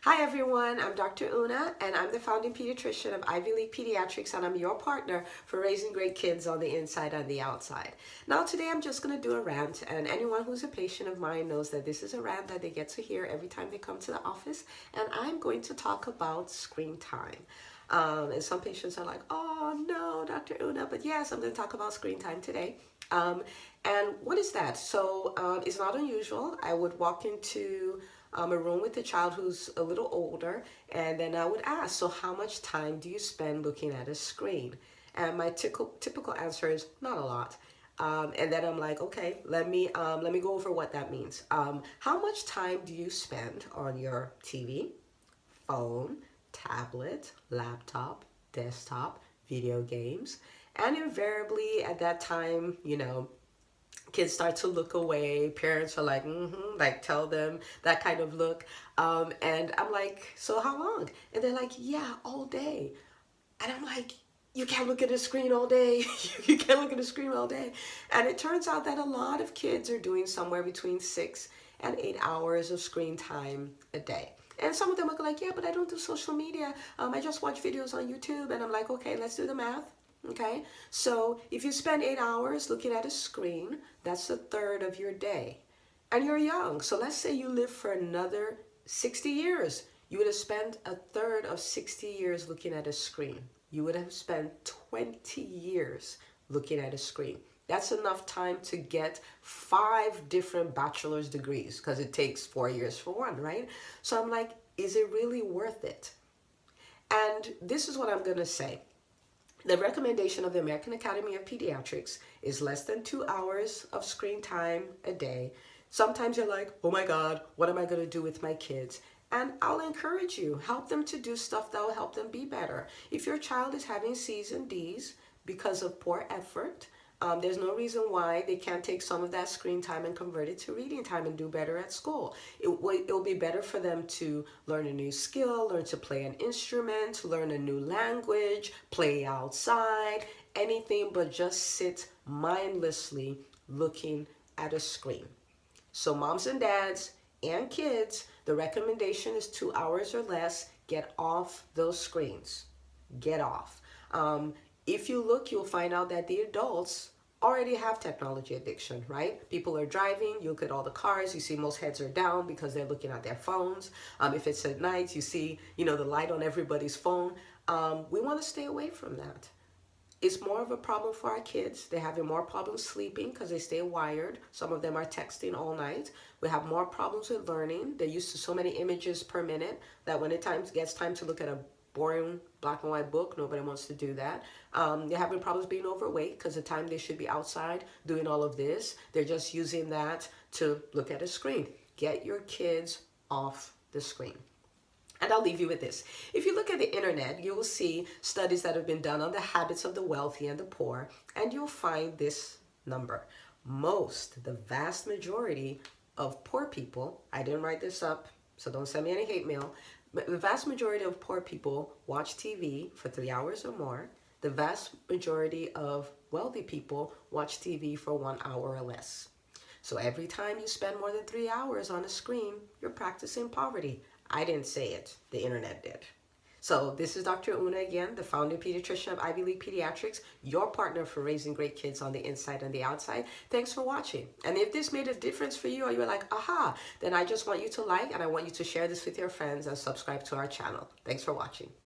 Hi everyone, I'm Dr. Una and I'm the founding pediatrician of Ivy League Pediatrics, and I'm your partner for raising great kids on the inside and the outside. Now today I'm just going to do a rant, and anyone who's a patient of mine knows that this is a rant that they get to hear every time they come to the office, and I'm going to talk about screen time. And some patients are like, oh no, Dr. Una, but yes, I'm going to talk about screen time today. Um, and what is that? So it's not unusual. I would walk into a room with a child who's a little older, and then I would ask, so how much time do you spend looking at a screen? And my typical answer is not a lot. And then I'm like, okay, let me go over what that means. How much time do you spend on your TV, phone, tablet, laptop, desktop, video games? And invariably at that time, kids start to look away. Parents are like, like tell them that kind of look. And I'm like, so how long? And they're like, yeah, all day. And I'm like, you can't look at a screen all day. You can't look at a screen all day. And it turns out that a lot of kids are doing somewhere between 6 and 8 hours of screen time a day. And some of them are like, yeah, but I don't do social media. I just watch videos on YouTube. And I'm like, okay, let's do the math. Okay, so if you spend 8 hours looking at a screen, that's a third of your day. And you're young, so let's say you live for another 60 years. You would have spent a third of 60 years looking at a screen. You would have spent 20 years looking at a screen. That's enough time to get 5 different bachelor's degrees, because it takes 4 years for one, right? So I'm like, is it really worth it? And this is what I'm going to say. The recommendation of the American Academy of Pediatrics is less than 2 hours of screen time a day. Sometimes you're like, oh my God, what am I going to do with my kids? And I'll encourage you, help them to do stuff that will help them be better. If your child is having C's and D's because of poor effort, there's no reason why they can't take some of that screen time and convert it to reading time and do better at school. It'll be better for them to learn a new skill, learn to play an instrument, learn a new language, play outside, anything but just sit mindlessly looking at a screen. So moms and dads and kids, the recommendation is 2 hours or less. Get off those screens. Get off. If you look, you'll find out that the adults already have technology addiction, right? People are driving, you look at all the cars, you see most heads are down because they're looking at their phones. If it's at night, you see, the light on everybody's phone. We want to stay away from that. It's more of a problem for our kids. They're having more problems sleeping because they stay wired. Some of them are texting all night. We have more problems with learning. They're used to so many images per minute that when it gets time to look at a boring black and white book, nobody wants to do that. They're having problems being overweight because the time they should be outside doing all of this, they're just using that to look at a screen. Get your kids off the screen. And I'll leave you with this. If you look at the internet, you will see studies that have been done on the habits of the wealthy and the poor, and you'll find this number. The vast majority of poor people, I didn't write this up, so don't send me any hate mail, but the vast majority of poor people watch TV for 3 hours or more. The vast majority of wealthy people watch TV for 1 hour or less. So every time you spend more than 3 hours on a screen, you're practicing poverty. I didn't say it, the internet did. So this is Dr. Una again, the founding pediatrician of Ivy League Pediatrics, your partner for raising great kids on the inside and the outside. Thanks for watching. And if this made a difference for you, or you're like, aha, then I just want you to like, and I want you to share this with your friends and subscribe to our channel. Thanks for watching.